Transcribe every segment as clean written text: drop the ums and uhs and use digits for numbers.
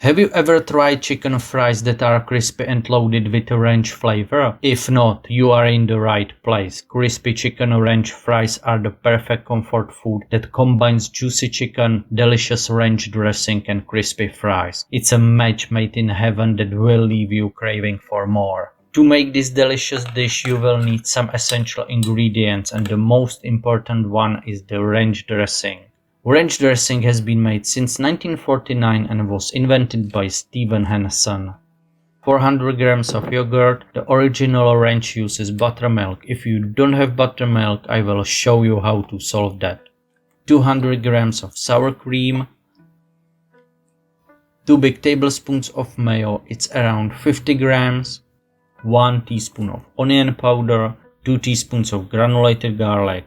Have you ever tried chicken fries that are crispy and loaded with a ranch flavor? If not, you are in the right place. Crispy chicken ranch fries are the perfect comfort food that combines juicy chicken, delicious ranch dressing and crispy fries. It's a match made in heaven that will leave you craving for more. To make this delicious dish, you will need some essential ingredients, and the most important one is the ranch dressing. Ranch dressing has been made since 1949 and was invented by Steven Hansen. 400 grams of yogurt. The original ranch uses buttermilk. If you don't have buttermilk, I will show you how to solve that. 200 grams of sour cream. 2 big tablespoons of mayo, it's around 50 grams. 1 teaspoon of onion powder. 2 teaspoons of granulated garlic.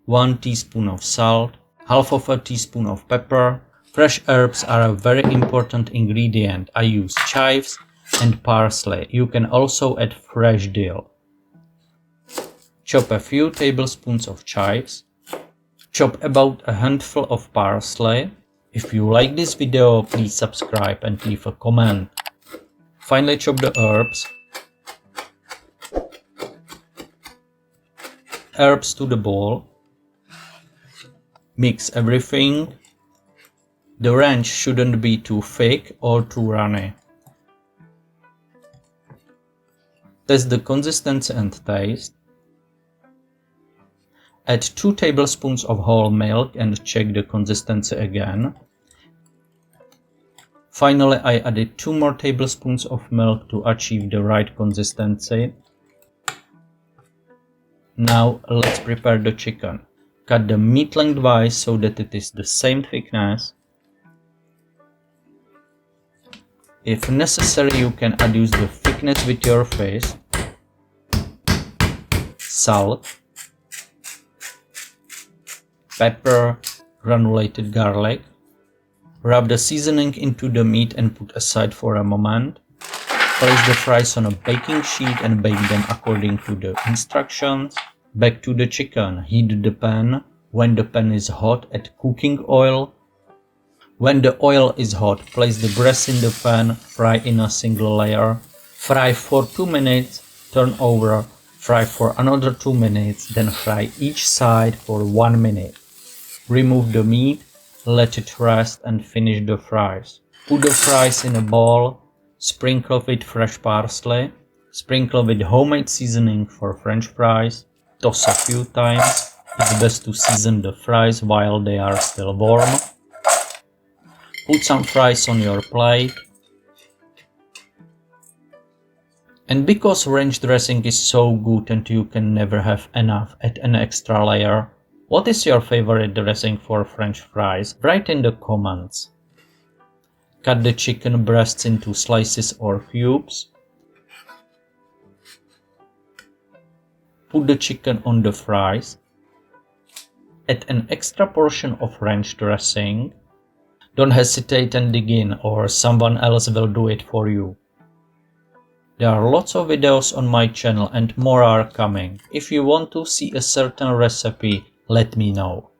1 teaspoon of salt. Half of a teaspoon of pepper. Fresh herbs are a very important ingredient. I use chives and parsley. You can also add fresh dill. Chop a few tablespoons of chives. Chop about a handful of parsley. If you like this video, please subscribe and leave a comment. Finally, chop the herbs. Herbs to the bowl. Mix everything. The ranch shouldn't be too thick or too runny. Test the consistency and taste. Add 2 tablespoons of whole milk and check the consistency again. Finally, I added 2 more tablespoons of milk to achieve the right consistency. Now let's prepare the chicken. Cut the meat lengthwise so that it is the same thickness. If necessary, you can adjust the thickness with your fist. Salt, pepper, granulated garlic. Rub the seasoning into the meat and put aside for a moment. Place the fries on a baking sheet and bake them according to the instructions. Back to the chicken. Heat the pan. When the pan is hot, add cooking oil. When the oil is hot, place the breast in the pan. Fry in a single layer. Fry for 2 minutes. Turn over. Fry for another 2 minutes. Then fry each side for 1 minute. Remove the meat. Let it rest and finish the fries. Put the fries in a bowl. Sprinkle with fresh parsley. Sprinkle with homemade seasoning for French fries. Toss a few times. It's best to season the fries while they are still warm. Put some fries on your plate. And because ranch dressing is so good and you can never have enough, add an extra layer. What is your favorite dressing for French fries? Write in the comments. Cut the chicken breasts into slices or cubes. Put the chicken on the fries. Add an extra portion of ranch dressing. Don't hesitate and dig in, or someone else will do it for you. There are lots of videos on my channel and more are coming. If you want to see a certain recipe, let me know.